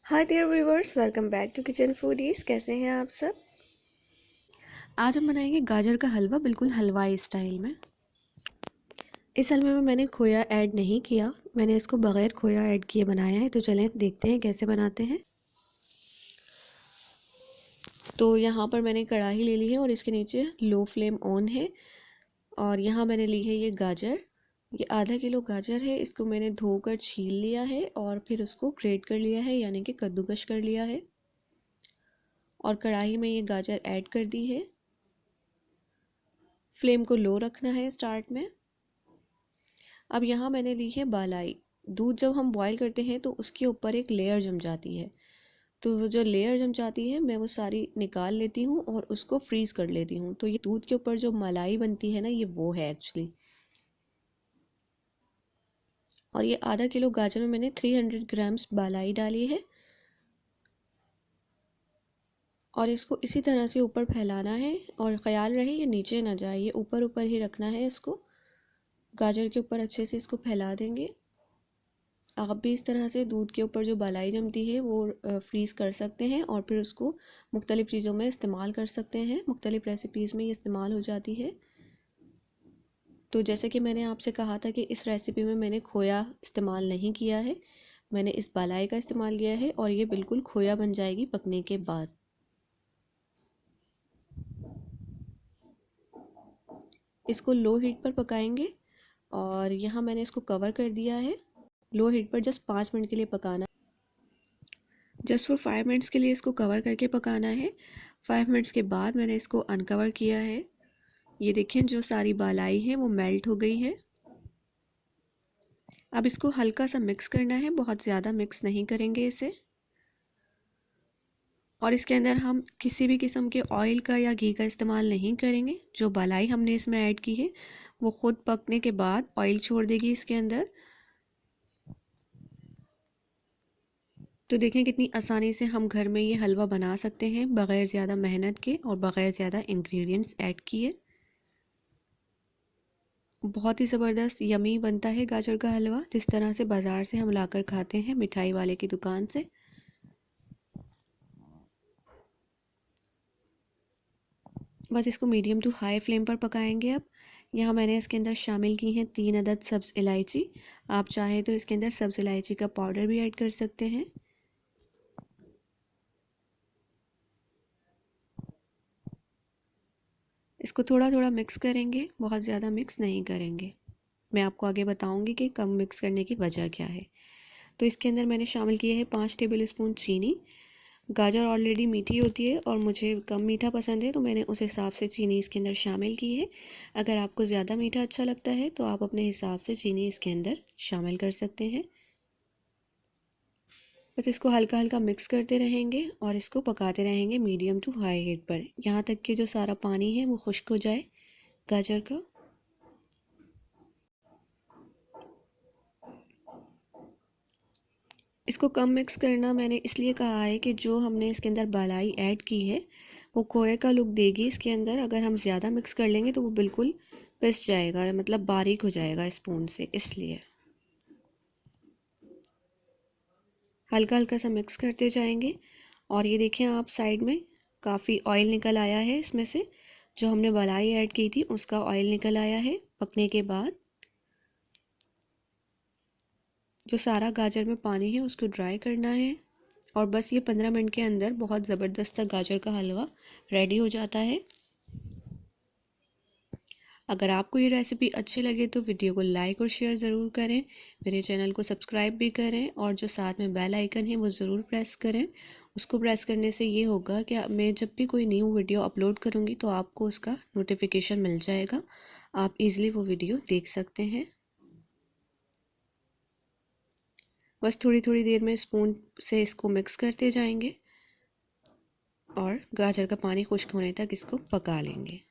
Hi dear viewers, welcome back to kitchen foodies. कैसे हैं आप सब। आज हम बनाएंगे गाजर का हलवा, बिल्कुल हलवाई स्टाइल में। इस हलवे में मैंने खोया ऐड नहीं किया, मैंने इसको बगैर खोया ऐड किए बनाया है। तो चलें देखते हैं कैसे बनाते हैं। तो यहाँ पर मैंने कढ़ाई ले ली है और इसके नीचे लो फ्लेम ऑन है। और यहाँ मैंने ली है ये गाजर, ये आधा किलो गाजर है। इसको मैंने धोकर छील लिया है और फिर उसको ग्रेट कर लिया है, यानी कि कद्दूकश कर लिया है। और कढ़ाई में ये गाजर ऐड कर दी है। फ्लेम को लो रखना है स्टार्ट में। अब यहाँ मैंने ली है बालाई। दूध जब हम बॉईल करते हैं तो उसके ऊपर एक लेयर जम जाती है, तो वो जो लेयर जम जाती है मैं वो सारी निकाल लेती हूँ और उसको फ्रीज कर लेती हूँ। तो ये दूध के ऊपर जो मलाई बनती है ना, ये वो है एक्चुअली। और ये आधा किलो गाजर में मैंने 300 ग्राम्स बालाई डाली है। और इसको इसी तरह से ऊपर फैलाना है और ख्याल रहे ये नीचे ना जाए, ये ऊपर ऊपर ही रखना है इसको। गाजर के ऊपर अच्छे से इसको फैला देंगे। आप भी इस तरह से दूध के ऊपर जो बालाई जमती है वो फ्रीज़ कर सकते हैं और फिर उसको मुख्तलिफ़ चीज़ों में इस्तेमाल कर सकते हैं। मुख्तलिफ़ रेसिपीज़ में ये इस्तेमाल हो जाती है। तो जैसे कि मैंने आपसे कहा था कि इस रेसिपी में मैंने खोया इस्तेमाल नहीं किया है, मैंने इस बालाई का इस्तेमाल किया है और ये बिल्कुल खोया बन जाएगी पकने के बाद। इसको लो हीट पर पकाएंगे और यहाँ मैंने इसको कवर कर दिया है। लो हीट पर जस्ट 5 मिनट के लिए पकाना, जस्ट फॉर 5 मिनट्स के लिए इसको कवर करके पकाना है। 5 मिनट्स के बाद मैंने इसको अनकवर किया है। ये देखें जो सारी बालाई है वो मेल्ट हो गई है। अब इसको हल्का सा मिक्स करना है, बहुत ज़्यादा मिक्स नहीं करेंगे इसे। और इसके अंदर हम किसी भी किस्म के ऑयल का या घी का इस्तेमाल नहीं करेंगे। जो बालाई हमने इसमें ऐड की है वो ख़ुद पकने के बाद ऑयल छोड़ देगी इसके अंदर। तो देखें कितनी आसानी से हम घर में ये हलवा बना सकते हैं बग़ैर ज़्यादा मेहनत के और बग़ैर ज़्यादा इंग्रेडिएंट्स ऐड किए। बहुत ही ज़बरदस्त यमी बनता है गाजर का हलवा, जिस तरह से बाज़ार से हम लाकर खाते हैं मिठाई वाले की दुकान से। बस इसको मीडियम टू हाई फ्लेम पर पकाएंगे। अब यहाँ मैंने इसके अंदर शामिल की हैं 3 अदद सब्ज़ इलायची। आप चाहें तो इसके अंदर सब्ज़ इलायची का पाउडर भी ऐड कर सकते हैं। इसको थोड़ा थोड़ा मिक्स करेंगे, बहुत ज़्यादा मिक्स नहीं करेंगे। मैं आपको आगे बताऊंगी कि कम मिक्स करने की वजह क्या है। तो इसके अंदर मैंने शामिल किया है 5 टेबल स्पून चीनी। गाजर ऑलरेडी मीठी होती है और मुझे कम मीठा पसंद है, तो मैंने उस हिसाब से चीनी इसके अंदर शामिल की है। अगर आपको ज़्यादा मीठा अच्छा लगता है तो आप अपने हिसाब से चीनी इसके अंदर शामिल कर सकते हैं। बस इसको हल्का हल्का मिक्स करते रहेंगे और इसको पकाते रहेंगे मीडियम टू हाई हीट पर, यहाँ तक कि जो सारा पानी है वो खुश्क हो जाए गाजर का। इसको कम मिक्स करना मैंने इसलिए कहा है कि जो हमने इसके अंदर बालाई ऐड की है वो खोए का लुक देगी इसके अंदर। अगर हम ज़्यादा मिक्स कर लेंगे तो वो बिल्कुल पिस जाएगा, मतलब बारीक हो जाएगा स्पून से, इसलिए हल्का हल्का सा मिक्स करते जाएंगे। और ये देखें आप साइड में काफ़ी ऑयल निकल आया है इसमें से, जो हमने बालाई ऐड की थी उसका ऑयल निकल आया है पकने के बाद। जो सारा गाजर में पानी है उसको ड्राई करना है और बस ये 15 मिनट के अंदर बहुत ज़बरदस्त गाजर का हलवा रेडी हो जाता है। अगर आपको ये रेसिपी अच्छी लगे तो वीडियो को लाइक और शेयर ज़रूर करें, मेरे चैनल को सब्सक्राइब भी करें और जो साथ में बेल आइकन है वो ज़रूर प्रेस करें। उसको प्रेस करने से ये होगा कि मैं जब भी कोई न्यू वीडियो अपलोड करूँगी तो आपको उसका नोटिफिकेशन मिल जाएगा, आप इजीली वो वीडियो देख सकते हैं। बस थोड़ी थोड़ी देर में स्पून से इसको मिक्स करते जाएंगे और गाजर का पानी खुश्क होने तक इसको पका लेंगे।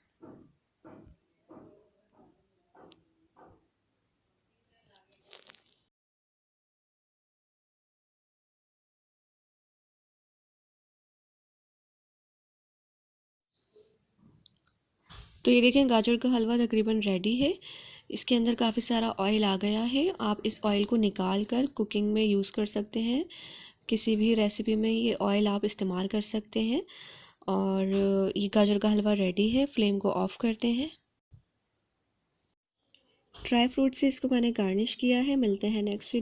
तो ये देखें गाजर का हलवा तकरीबन रेडी है। इसके अंदर काफ़ी सारा ऑयल आ गया है। आप इस ऑयल को निकाल कर कुकिंग में यूज़ कर सकते हैं, किसी भी रेसिपी में ये ऑयल आप इस्तेमाल कर सकते हैं। और ये गाजर का हलवा रेडी है। फ्लेम को ऑफ करते हैं। ड्राई फ्रूट से इसको मैंने गार्निश किया है। मिलते हैं नेक्स्ट वीडियो।